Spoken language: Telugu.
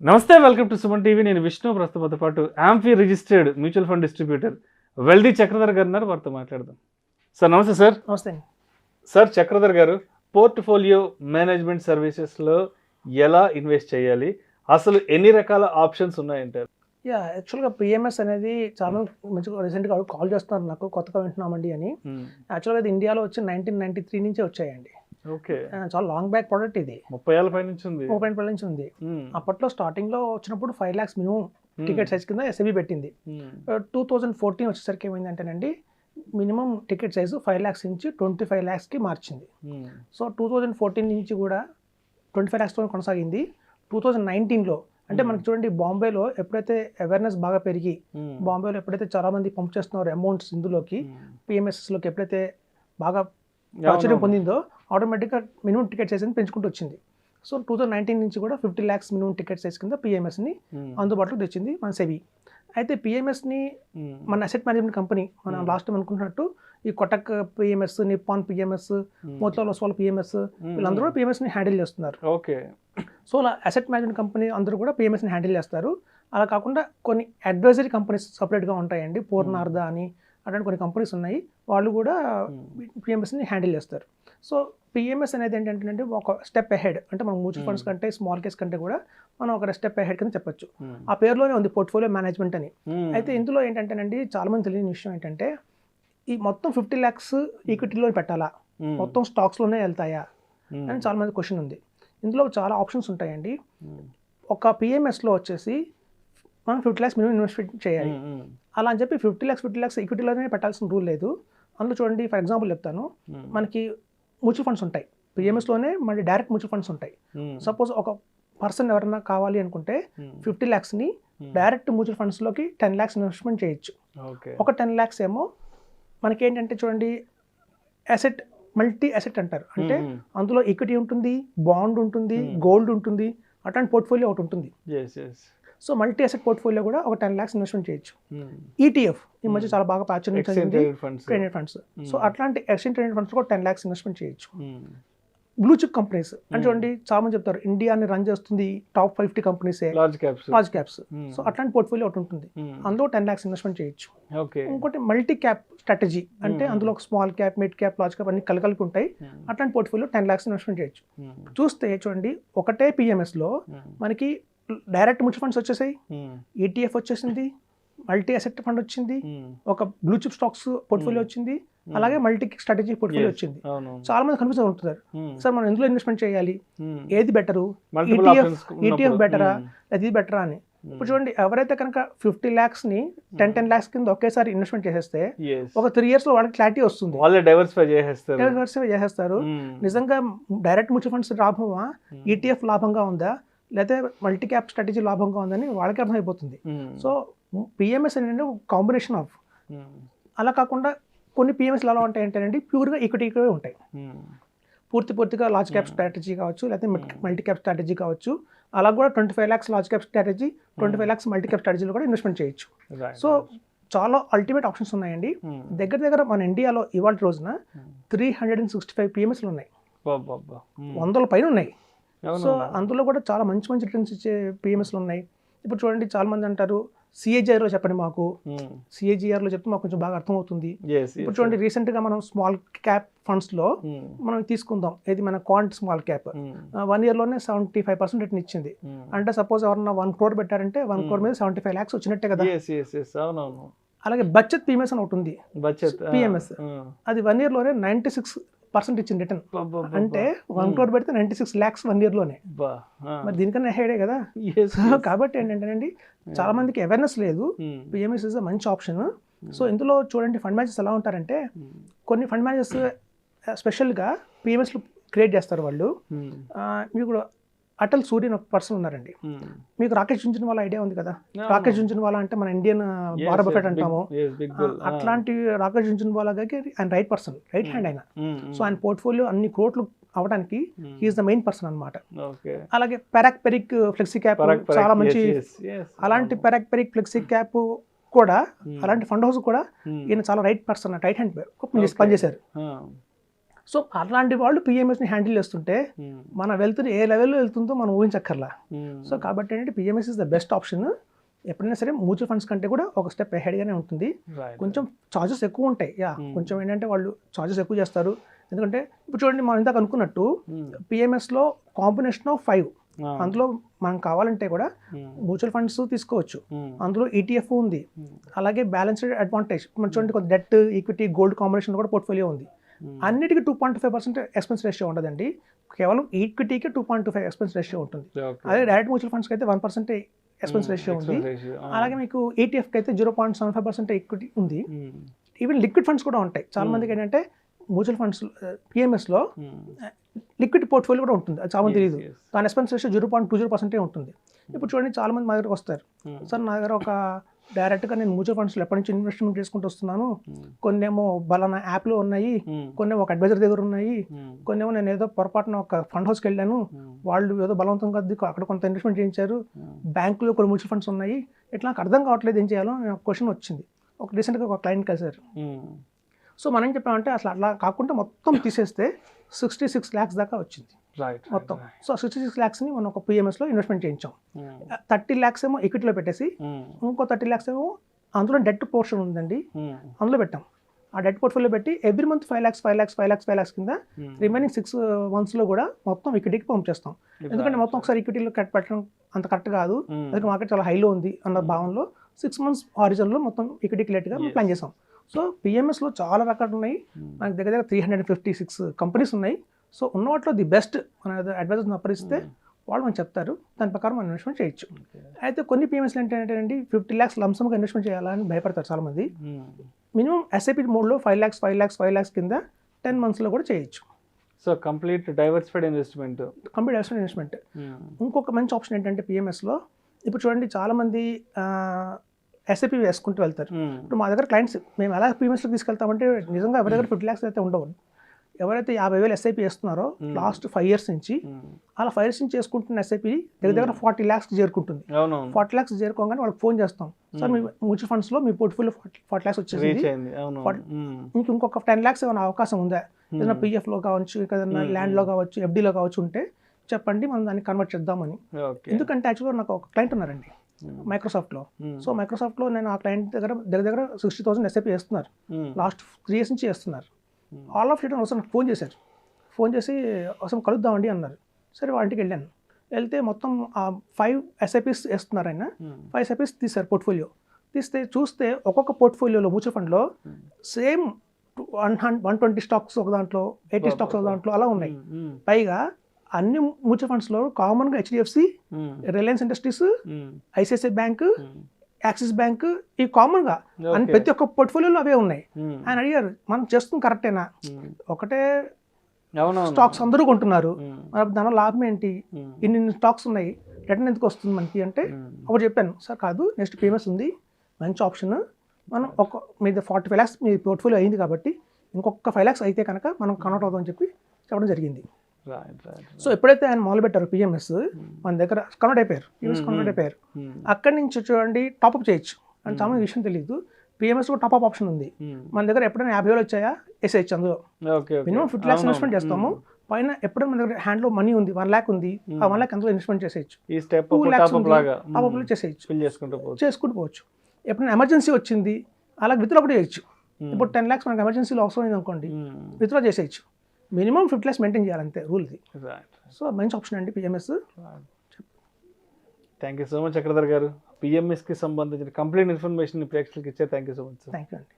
నమస్తే, వెల్కమ్ టు సుమన్ టీవీ. నేను విష్ణు. ప్రస్తుతంతో పాటు AMFI registered mutual fund distributor వెల్డీ చక్రధర్ గారు ఉన్నారు. వారితో మాట్లాడదాం. సార్ నమస్తే. సార్ నమస్తే. సార్ చక్రధర్ గారు, పోర్ట్ఫోలియో మేనేజ్మెంట్ సర్వీసెస్లో ఎలా ఇన్వెస్ట్ చేయాలి, అసలు ఎన్ని రకాల ఆప్షన్స్ ఉన్నాయంటారు? యాక్చువల్గా పిఎంఎస్ అనేది చాలా మంచిగా రీసెంట్గా కాల్ చేస్తున్నారు నాకు, కొత్తగా వింటున్నామండి అని. యాక్చువల్గా ఇది ఇండియాలో వచ్చి 1993 నుంచే వచ్చాయండి. ఓకే, చాలా లాంగ్ బ్యాక్ ప్రోడక్ట్ ఇది. 30 ఏళ్ళ పై నుంచి ఉంది. 30 ఏళ్ళ నుంచి ఉంది. అప్పట్లో స్టార్టింగ్లో వచ్చినప్పుడు 5 lakhs మినిమం టికెట్ సైజ్ కింద ఎస్ఎబి పెట్టింది. 2014 వచ్చేసరికి ఏమైందంటేనండి, మినిమం టికెట్ సైజు 5 lakhs నుంచి 25 lakhsకి మార్చింది. సో 2014 నుంచి కూడా 25 lakhsతో కొనసాగింది. 2019లో అంటే మనకి చూడండి, బాంబేలో ఎప్పుడైతే అవేర్నెస్ బాగా పెరిగి, బాంబేలో ఎప్పుడైతే చాలా మంది పంప్ చేస్తున్నారు అమౌంట్స్ ఇందులోకి, పిఎంఎస్ఎస్లోకి ఎప్పుడైతే బాగా ప్రాచుర్యం పొందిందో, ఆటోమేటిక్గా మినిమం టికెట్ సైజ్ పెంచుకుంటూ వచ్చింది. సో 2019 నుంచి కూడా 50 lakhs మినిమం టికెట్ సైజ్ కింద పిఎంఎస్ని అందుబాటులోకి తెచ్చింది మన సెబీ. అయితే పిఎంఎస్ని మన అసెట్ మేనేజ్మెంట్ కంపెనీ, మనం లాస్ట్ టైం అనుకుంటున్నట్టు ఈ Kotak PMS, Nippon PMS, Motilal Oswal PMS, వీళ్ళందరూ కూడా పిఎంఎస్ని హ్యాండిల్ చేస్తున్నారు. ఓకే. సో అలా అసెట్ మేనేజ్మెంట్ కంపెనీ అందరూ కూడా పిఎంఎస్ని హ్యాండిల్ చేస్తారు. అలా కాకుండా కొన్ని అడ్వైజరీ కంపెనీస్ సపరేట్గా ఉంటాయండి, పూర్ణార్ధ అని అట్లాంటి కొన్ని కంపెనీస్ ఉన్నాయి, వాళ్ళు కూడా పిఎంఎస్ని హ్యాండిల్ చేస్తారు. సో పిఎంఎస్ అనేది ఏంటంటే ఒక స్టెప్ అహెడ్, అంటే మనం మ్యూచువల్ ఫండ్స్ కంటే, స్మాల్ కేస్ కంటే కూడా మనం ఒక స్టెప్ అహెడ్ కింద చెప్పొచ్చు. ఆ పేరులోనే ఉంది పోర్ట్ఫోలియో మేనేజ్మెంట్ అని. అయితే ఇందులో ఏంటంటేనండి, చాలా మంది తెలియని విషయం ఏంటంటే, ఈ మొత్తం 50 lakhs ఈక్విటీలో పెట్టాలా, మొత్తం స్టాక్స్లోనే వెళ్తాయా అని చాలా మంది క్వశ్చన్ ఉంది. ఇందులో చాలా ఆప్షన్స్ ఉంటాయండి. ఒక పిఎంఎస్లో వచ్చేసి మనం 50 lakhs మినిమం ఇన్వెస్ట్మెంట్ చేయాలి. అలా అని చెప్పి 50 lakhs ఈక్విటీలోనే పెట్టాల్సిన రూల్ లేదు. అందులో చూడండి, ఫర్ ఎగ్జాంపుల్ చెప్తాను, మనకి మ్యూచువల్ ఫండ్స్ ఉంటాయి పిఎంఎస్లోనే, మళ్ళీ డైరెక్ట్ మ్యూచువల్ ఫండ్స్ ఉంటాయి. సపోజ్ ఒక పర్సన్ ఎవరైనా కావాలి అనుకుంటే 50 lakhsని డైరెక్ట్ మ్యూచువల్ ఫండ్స్లోకి 10 lakhs ఇన్వెస్ట్మెంట్ చేయొచ్చు. ఒక 10 lakhs ఏమో మనకి ఏంటంటే చూడండి, అసెట్, మల్టీ అసెట్ అంటారు. అంటే అందులో ఈక్విటీ ఉంటుంది, బాండ్ ఉంటుంది, గోల్డ్ ఉంటుంది, అట్లాంటి పోర్ట్ఫోలియో ఒకటి ఉంటుంది. సో మల్టీ అసెట్ పోర్ట్ఫోలియో కూడా ఒక 10 lakhs ఇన్వెస్ట్మెంట్ చేయొచ్చు. ఈటీఎఫ్ ఈ మధ్య చాలా బాగా ప్రాచుర్యం ట్రేడెడ్ ఫండ్స్. సో అట్లాంటి ఎక్స్చేంజ్ ట్రేడెడ్ ఫండ్స్ కూడా 10 lakhs ఇన్వెస్ట్మెంట్ చేయొచ్చు. బ్లూ చిప్ కంపెనీస్ అంటే చూడండి, చాలా మంది చెప్తారు ఇండియాని రన్ చేస్తుంది టాప్ 50 కంపెనీసే, లార్జ్ క్యాప్స్. సో అట్లాంటి పోర్ట్ఫోలియో ఒకటి ఉంటుంది, అందులో 10 lakhs ఇన్వెస్ట్మెంట్ చేయొచ్చు. ఇంకోటి మల్టీ క్యాప్ స్ట్రాటజీ, అంటే అందులో ఒక small cap, mid cap, large cap అన్ని కలిపి ఉంటాయి. అట్లాంటి పోర్ట్ఫోలియో 10 lakhs ఇన్వెస్ట్మెంట్ చేయొచ్చు. చూస్తే చూడండి, ఒకటే పిఎంఎస్లో మనకి డైరెక్ట్ మ్యూచువల్ ఫండ్స్ వచ్చేసాయి, ఈటీఎఫ్ వచ్చేసింది, మల్టీ అసెట్ ఫండ్ వచ్చింది, ఒక బ్లూ చిప్ స్టాక్స్ పోర్ట్ఫోలియో వచ్చింది, అలాగే మల్టీ స్ట్రాటజీ పోర్ట్ఫోలియో వచ్చింది. చాలా మంది కన్ఫ్యూజ్ అవుతుంటారు, సార్ మనం ఎందులో ఇన్వెస్ట్మెంట్ చేయాలి, ఏది బెటరు, ఈటీఎఫ్ బెటరా, అది బెటరా అని. ఇప్పుడు చూడండి, ఎవరైతే కనుక 50 lakhsని 10 lakhs కింద ఒకేసారి ఇన్వెస్ట్మెంట్ చేసేస్తే ఒక 3 years లో వాళ్ళకి క్లారిటీ వస్తుంది, డైవర్సిఫై చేసేస్తారు. నిజంగా డైరెక్ట్ మ్యూచువల్ ఫండ్స్ లాభమా, ఈటీఎఫ్ లాభంగా ఉందా, లేదా మల్టీ క్యాప్ స్ట్రాటజీ లాభంగా ఉందని వాళ్ళకి అర్థమైపోతుంది. సో పిఎంఎస్ అనేది ఒక కాంబినేషన్ ఆఫ్. అలా కాకుండా కొన్ని పిఎంఎస్లు ఎలా ఉంటాయి అంటేనండి, ప్యూర్గా ఈక్విటీ ఉంటాయి, పూర్తిగా లార్జ్ క్యాప్ స్ట్రాటజీ కావచ్చు, లేకపోతే మల్టీ క్యాప్ స్ట్రాటజీ కావచ్చు. అలా కూడా 25 lakhs large cap strategy, 25 lakhs multi cap స్ట్రాటజీలో కూడా ఇన్వెస్ట్మెంట్ చేయొచ్చు. సో చాలా అల్టిమేట్ ఆప్షన్స్ ఉన్నాయండి. దగ్గర మన ఇండియాలో ఇవాళ రోజున 365 పిఎంఎస్లు ఉన్నాయి, 100 పైన ఉన్నాయి. సో అందులో కూడా చాలా మంచి రిటర్న్స్ ఇచ్చే పిఎంఎస్లు ఉన్నాయి. ఇప్పుడు చూడండి, చాలా మంది అంటారు సిఏజిఆర్లో చెప్పండి మాకు, సిఏజిఆర్లో చెప్తే మాకు కొంచెం బాగా అర్థమవుతుంది. ఇప్పుడు చూడండి, రీసెంట్గా మనం స్మాల్ క్యాప్ ఫండ్స్లో మనం తీసుకుందాం, ఇది మన క్వాంట్ స్మాల్ క్యాప్ 1 yearలోనే 75% రిటర్న్ ఇచ్చింది. అంటే సపోజ్ ఎవరన్నా 1 crore పెట్టారంటే 1 crore మీద 75 lakhs వచ్చినట్టే కదా. అలాగే బచత్ పిఎంఎస్ అని ఒకటి ఉంది, పిఎంఎస్, అది 1 yearలోనే 96% ఇచ్చింది రిటర్న్. అంటే 1 crore పెడితే 96 lakhs 1 yearలోనే. మరి దీనికన్నా హెడే కదా. కాబట్టి ఏంటంటేనండి, చాలా మందికి అవేర్నెస్ లేదు, పిఎంఎస్ ఇస్ మంచి ఆప్షన్. సో ఇందులో చూడండి, ఫండ్ మేనేజర్స్ ఎలా ఉంటారంటే, కొన్ని ఫండ్ మేనేజర్స్ స్పెషల్గా పిఎంఎస్లు క్రియేట్ చేస్తారు వాళ్ళు. మీకు అటల్ సూర్యన్ ఒక పర్సన్ ఉన్నారండి, మీకు రాకేష్ జుంజున్వాలా ఐడియా ఉంది కదా. రాకేష్ జుంజున్వాలా అంటే మన ఇండియన్ వారన్ బఫెట్ అంటాము, అట్లాంటి రాకేష్ జుంజున్వాలా గారికి ఆయన రైట్ పర్సన్, రైట్ హ్యాండ్ ఆయన. సో ఆయన పోర్ట్ఫోలియో అన్ని కోట్లు అవడానికి హీఈస్ ద మెయిన్ పర్సన్ అనమాట. అలాగే పెరిక్ ఫ్లెక్సీ క్యాప్ చాలా మంచి, అలాంటి పెరిక్ ఫ్లెక్సీ క్యాప్ కూడా, అలాంటి ఫండ్ హౌస్ కూడా ఈయన చాలా రైట్ పర్సన్, రైట్ హ్యాండ్ పనిచేశారు. సో అలాంటి వాళ్ళు పిఎంఎస్ని హ్యాండిల్ చేస్తుంటే మన వెల్త్ ఏ లెవెల్లో వెళ్తుందో మనం ఊహించక్కర్లా. సో కాబట్టి ఏంటంటే PMS is the best option. ఎప్పుడైనా సరే మ్యూచువల్ ఫండ్స్ కంటే కూడా ఒక స్టెప్ అహెడ్గానే ఉంటుంది. కొంచెం చార్జెస్ ఎక్కువ ఉంటాయి, కొంచెం ఏంటంటే వాళ్ళు చార్జెస్ ఎక్కువ చేస్తారు. ఎందుకంటే ఇప్పుడు చూడండి, మనం ఇందాక అనుకున్నట్టు పిఎంఎస్లో కాంబినేషన్ ఆఫ్ 5, అందులో మనం కావాలంటే కూడా మ్యూచువల్ ఫండ్స్ తీసుకోవచ్చు, అందులో ఈటీఎఫ్ ఉంది, అలాగే బ్యాలెన్స్డ్ అడ్వాంటేజ్, మనం చూడండి కొంత డెట్, ఈక్విటీ, గోల్డ్ కాంబినేషన్ కూడా పోర్ట్ఫోలియో ఉంది. అన్నిటికీ 2.5% ఎక్స్పెన్స్ రేషియో ఉండదండి, కేవలం ఈక్విటీకి 2.25 ఎక్స్పెన్స్ రేషియో ఉంటుంది. అదే డైరెక్ట్ మ్యూచువల్ ఫండ్స్కి అయితే 1% ఎక్స్పెన్స్ రేషియో ఉంది. అలాగే మీకు ఈటీఎఫ్కి అయితే 0.75% ఈక్విటీ ఉంది. ఈవెన్ లిక్విడ్ ఫండ్స్ కూడా ఉంటాయి. చాలా మందికి ఏంటంటే మ్యూచువల్ ఫండ్స్ పిఎంఎస్లో లిక్విడ్ పోర్ట్ఫోలియో కూడా ఉంటుంది, అది చాలా మంది తెలియదు. దాని ఎక్స్పెన్స్ రేషియో 0.20% ఉంటుంది. ఇప్పుడు చూడండి, చాలా మంది మా దగ్గరకు వస్తారు, సార్ నా దగ్గర ఒక డైరెక్ట్గా నేను మ్యూచువల్ ఫండ్స్లో ఎప్పటి నుంచి ఇన్వెస్ట్మెంట్ చేసుకుంటూ వస్తున్నాను, కొన్ని ఏమో బలానా యాప్లో ఉన్నాయి, కొన్ని ఒక అడ్వైజర్ దగ్గర ఉన్నాయి, కొన్ని ఏమో నేను ఏదో పొరపాటున ఒక ఫండ్ హౌస్కి వెళ్ళాను, వాళ్ళు ఏదో బలవంతంగా అక్కడ కొంత ఇన్వెస్ట్మెంట్ చేయించారు, బ్యాంకులో కొన్ని మ్యూచువల్ ఫండ్స్ ఉన్నాయి, ఇట్లా నాకు అర్థం కావట్లేదు ఏం చేయాలో నాకు క్వశ్చన్ వచ్చింది. ఒక రీసెంట్గా ఒక క్లయింట్ కలిసారు. సో మనం ఏం చెప్పామంటే అసలు అట్లా కాకుండా మొత్తం తీసేస్తే 66 lakhs దాకా వచ్చింది మొత్తం. సో 66 lakhsని మనం ఒక పిఎంఎస్లో ఇన్వెస్ట్మెంట్ చేయించాం. 30 lakhs ఏమో ఈక్విటీలో పెట్టేసి, ఇంకో 30 lakhs ఏమో అందులో డెట్ పోర్షన్ ఉందండి, అందులో పెట్టాం. ఆ డెట్ పోర్ట్ఫోలియో పెట్టి ఎవ్రీ మంత్ 5 lakhs కింద రిమైనింగ్ 6 monthsలో కూడా మొత్తం ఈక్విటీకి పంపిస్తాం. ఎందుకంటే మొత్తం ఒకసారి ఈక్విటీలో పెట్టడం అంత కరెక్ట్ కాదు, అందుకే మార్కెట్ చాలా హైలో ఉంది అన్న భావనలో 6 months హారిజన్లో మొత్తం ఈక్విటీకి లేట్గా ప్లాన్ చేసాం. సో పిఎంఎస్లో చాలా రకాలు ఉన్నాయి, మనకి దగ్గర 356 కంపెనీస్ ఉన్నాయి. సో ఉన్న వాటిలో ది బెస్ట్ మన అడ్వైజర్స్ని అప్పరిస్తే వాళ్ళు మనకు చెప్తారు, దాని ప్రకారం మనం ఇన్వెస్ట్మెంట్ చేయొచ్చు. అయితే కొన్ని పిఎంఎస్లు ఏంటంటే 50 lakhs లంసమ్గా ఇన్వెస్ట్మెంట్ చేయాలని భయపడతారు చాలామంది. మినిమం ఎస్ఐపి మోడ్లో 5 lakhs కింద 10 monthsలో కూడా చేయొచ్చు. So complete diversified investment. ఇంకొక మంచి ఆప్షన్ ఏంటంటే పిఎంఎస్లో ఇప్పుడు చూడండి, చాలామంది ఎస్ఐపి వేసుకుంటూ వెళ్తారు. ఇప్పుడు మా దగ్గర క్లయింట్స్ మేము ఎలా పిఎంఎస్లో తీసుకెళ్తామంటే, నిజంగా ఎవరి దగ్గర 50 lakhs అయితే ఉండవు. ఎవరైతే 50,000 ఎస్ఐపి వేస్తున్నారో లాస్ట్ 5 years నుంచి, అలా 5 years నుంచి చేసుకుంటున్న ఎస్ఐపి దగ్గర 40 lakhs చేరుకుంటుంది. 40 lakhs చేరుకోగానే వాళ్ళకి ఫోన్ చేస్తాం, సార్ మీ మ్యూచువల్ ఫండ్స్లో మీ పోర్ట్ఫోలియో 40 lakhs వచ్చేసింది, ఇంకొక 10 lakhs ఏమైనా అవకాశం ఉందా, ఏదైనా పిఎఫ్లో కావచ్చు, ఏదైనా ల్యాండ్లో కావచ్చు, ఎఫ్డీలో కావచ్చు ఉంటే చెప్పండి, మనం దాన్ని కన్వర్ట్ చేద్దామని. ఎందుకంటే యాక్చువల్గా నాకు ఒక క్లయింట్ ఉన్నారండి మైక్రోసాఫ్ట్లో. సో మైక్రోసాఫ్ట్లో నేను ఆ క్లయింట్ దగ్గర 60,000 ఎస్ఐపి వేస్తున్నారు, లాస్ట్ 3 years నుంచి చేస్తున్నారు. ఆల్ ఆఫ్ షీట్ అవసరం ఫోన్ చేశారు, ఫోన్ చేసి అవసరం కలుద్దామండి అన్నారు. సరే వాటికి వెళ్ళాను, వెళ్తే మొత్తం 5 SIPs వేస్తున్నారు ఆయన. 5 SIPs తీశారు పోర్ట్ఫోలియో. చూస్తే ఒక్కొక్క పోర్ట్ఫోలియోలో మ్యూచువల్ ఫండ్లో సేమ్ 120 స్టాక్స్ ఒక దాంట్లో, 80 స్టాక్స్ ఒక దాంట్లో అలా ఉన్నాయి. పైగా అన్ని మ్యూచువల్ ఫండ్స్లో కామన్గా HDFC, Reliance industries, ICICI bank, axis bank, ఈ కామన్గా అన్ని ప్రతి ఒక్క పోర్ట్ఫోలియోలో అవే ఉన్నాయి. ఆయన అడిగారు, మనం చేస్తుంది కరెక్టేనా, ఒకటే స్టాక్స్ అందరూ కొంటున్నారు, దానివల్ల లాభం ఏంటి, ఇన్ని స్టాక్స్ ఉన్నాయి, రిటర్న్ ఎందుకు వస్తుంది మనకి అంటే, అప్పుడు చెప్పాను, సార్ కాదు, నెక్స్ట్ పిఎంఎస్ ఉంది, మంచి ఆప్షన్, మనం మీది 45 lakhs మీ పోర్ట్ఫోలియో అయింది కాబట్టి ఇంకొక 5 lakhs అయితే కనుక మనం కన్వర్ట్ అవుతామని చెప్పడం జరిగింది. సో ఎప్పుడైతే ఆయన మొదలు పెట్టారు పిఎంఎస్, మన దగ్గర కన్వర్ట్ అయిపోయారు. అక్కడి నుంచి చూడండి టాప్అప్ చేయొచ్చు. అంటే చాలా విషయం తెలియదు, పిఎంఎస్ కూడా టాప్అప్ ఆప్షన్ ఉంది. మన దగ్గర ఎప్పుడైనా 50,000 వచ్చాయా వేసేయచ్చు, అందులో మినిమం 50 lakhs ఇన్వెస్ట్మెంట్ చేస్తాము. పైన ఎప్పుడైనా మన దగ్గర హ్యాండ్లో మనీ ఉంది, 1 lakh ఉంది, ఆ 1 lakh అందులో ఇన్వెస్ట్మెంట్ చేసేయచ్చు. 2 lakhs ఉంది, టాప్అప్లో చేసుకుంటూ పోవచ్చు. ఎప్పుడైనా ఎమర్జెన్సీ వచ్చింది, అలా విత్డ్రా కూడా చేయొచ్చు. ఇప్పుడు 10 lakhs మనకు ఎమర్జెన్సీలో అవసరం అయింది అనుకోండి, విత్డ్రా చేసేయచ్చు. మినిమం 50 lakhs మెయింటైన్ చేయాలంతే రూల్ ఇది. సో మంచి ఆప్షన్ అండి PMS. Thank you so much Chakradhar గారు. పిఎంఎస్కి సంబంధించిన కంప్లీట్ ఇన్ఫర్మేషన్ ప్రేక్షకులకి ఇచ్చారు. Thank you so much. Thank you అండి.